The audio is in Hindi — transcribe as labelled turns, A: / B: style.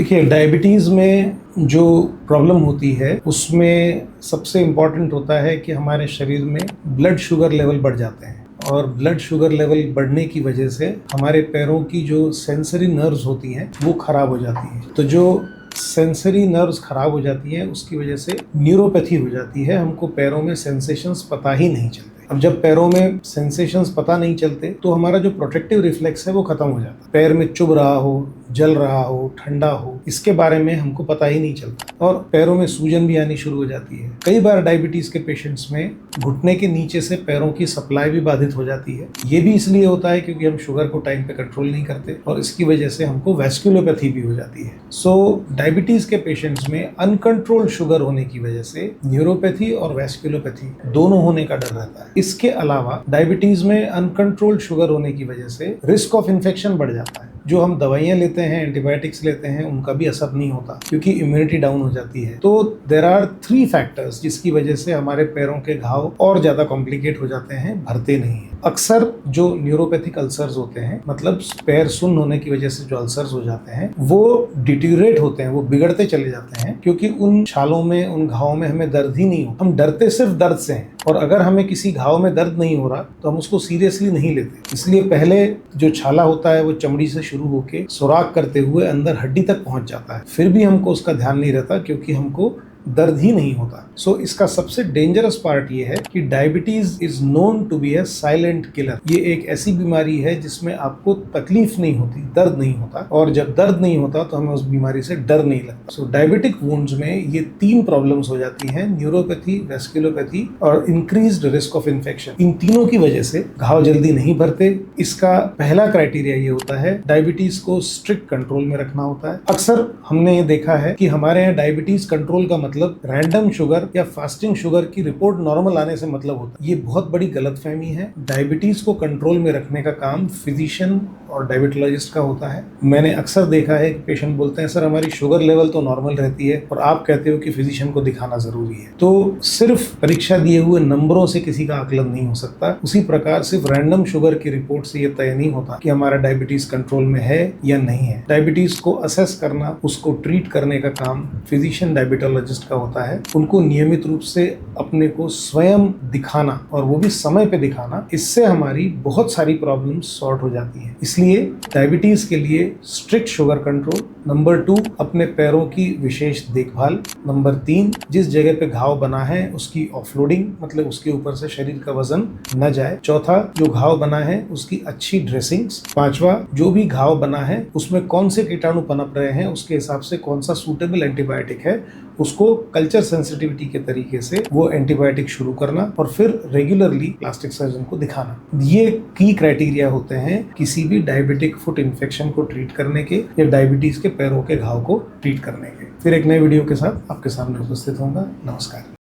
A: देखिए, डायबिटीज़ में जो प्रॉब्लम होती है उसमें सबसे इम्पॉर्टेंट होता है कि हमारे शरीर में ब्लड शुगर लेवल बढ़ जाते हैं और ब्लड शुगर लेवल बढ़ने की वजह से हमारे पैरों की जो सेंसरी नर्व्स होती हैं वो खराब हो जाती हैं। तो जो सेंसरी नर्व्स खराब हो जाती है उसकी वजह से न्यूरोपैथी हो जाती है, हमको पैरों में सेंसेशंस पता ही नहीं चलते। अब जब पैरों में सेंसेशंस पता नहीं चलते तो हमारा जो प्रोटेक्टिव रिफ्लेक्स है वो खत्म हो जाता है। पैर में चुभ रहा हो, जल रहा हो, ठंडा हो, इसके बारे में हमको पता ही नहीं चलता और पैरों में सूजन भी आनी शुरू हो जाती है। कई बार डायबिटीज के पेशेंट्स में घुटने के नीचे से पैरों की सप्लाई भी बाधित हो जाती है। ये भी इसलिए होता है क्योंकि हम शुगर को टाइम पे कंट्रोल नहीं करते और इसकी वजह से हमको वैस्कुलोपैथी भी हो जाती है। सो डायबिटीज के पेशेंट्स में अनकंट्रोल्ड शुगर होने की वजह से न्यूरोपैथी और वैस्कुलोपैथी दोनों होने का डर रहता है। इसके अलावा डायबिटीज में अनकंट्रोल्ड शुगर होने की वजह से रिस्क ऑफ इन्फेक्शन बढ़ जाता है। जो हम दवाइयाँ लेते हैं, एंटीबायोटिक्स लेते हैं, उनका भी असर नहीं होता क्योंकि इम्यूनिटी डाउन हो जाती है। तो देयर आर 3 फैक्टर्स जिसकी वजह से हमारे पैरों के घाव और ज्यादा कॉम्प्लिकेट हो जाते हैं, भरते नहीं है। अक्सर जो न्यूरोपैथिक अल्सर्स होते हैं, मतलब पैर सुन्न होने की वजह से जो अल्सर्स हो जाते हैं, वो डिटीरियरेट होते हैं, वो बिगड़ते चले जाते हैं क्योंकि उन छालों में, उन घावों में हमें दर्द ही नहीं हो। हम डरते सिर्फ दर्द से हैं और अगर हमें किसी घाव में दर्द नहीं हो रहा तो हम उसको सीरियसली नहीं लेते। इसलिए पहले जो छाला होता है वो चमड़ी से शुरू होके सुराख करते हुए अंदर हड्डी तक पहुंच जाता है, फिर भी हमको उसका ध्यान नहीं रहता क्योंकि हमको दर्द ही नहीं होता। सो इसका सबसे डेंजरस पार्ट ये है कि diabetes is known to be a silent killer. ये एक ऐसी बीमारी है जिसमें आपको तकलीफ नहीं होती, दर्द नहीं होता, और जब दर्द नहीं होता तो हमें उस बीमारी से डर नहीं लगता। सो डायबिटिक वुंड्स में ये 3 प्रॉब्लम्स हो जाती हैं, न्यूरोपैथी, वैस्कुलोपैथी और इंक्रीज्ड रिस्क ऑफ इन्फेक्शन। इन तीनों की वजह से घाव जल्दी नहीं भरते। इसका पहला क्राइटेरिया ये होता है, डायबिटीज को स्ट्रिक्ट कंट्रोल में रखना होता है। अक्सर हमने ये देखा है कि हमारे यहाँ डायबिटीज कंट्रोल का मतलब रैंडम शुगर या फास्टिंग शुगर की रिपोर्ट नॉर्मल आने से मतलब होता है। ये बहुत बड़ी गलतफहमी है। डायबिटीज को कंट्रोल में रखने का काम फिजिशियन और डायबिटोलॉजिस्ट का होता है। मैंने अक्सर देखा है कि पेशेंट बोलते हैं, सर हमारी शुगर लेवल तो नॉर्मल रहती है और आप कहते हो कि फिजिशियन को दिखाना जरूरी है। तो सिर्फ परीक्षा दिए हुए नंबरों से किसी का आकलन नहीं हो सकता। उसी प्रकार सिर्फ रैंडम शुगर की रिपोर्ट से ये तय नहीं होता कि हमारा डायबिटीज कंट्रोल में है या नहीं है। डायबिटीज को असेस करना, उसको ट्रीट करने का काम फिजिशियन डायबिटोलॉजिस्ट का होता है। उनको नियमित रूप से अपने को स्वयं दिखाना और वो भी समय पे दिखाना, इससे हमारी बहुत सारी प्रॉब्लम्स सॉर्ट हो जाती हैं। इसलिए डायबिटीज के लिए स्ट्रिक्ट शुगर कंट्रोल। नंबर 2, अपने पैरों की विशेष देखभाल। नंबर 3, जिस जगह पे घाव बना है उसकी ऑफलोडिंग, मतलब उसके ऊपर से शरीर का वजन न जाए। चौथा, जो घाव बना है उसकी अच्छी ड्रेसिंग्स। 5वां, जो भी घाव बना है उसमें कौन से कीटाणु पनप रहे हैं, उसके हिसाब से कौन सा सूटेबल एंटीबायोटिक है, उसको कल्चर सेंसिटिविटी के तरीके से वो एंटीबायोटिक शुरू करना और फिर रेगुलरली प्लास्टिक सर्जन को दिखाना। ये की क्राइटेरिया होते हैं किसी भी डायबिटिक फुट इन्फेक्शन को ट्रीट करने के या डायबिटीज के पैरों के घाव को ट्रीट करने के। फिर एक नए वीडियो के साथ आपके सामने उपस्थित होऊंगा। नमस्कार।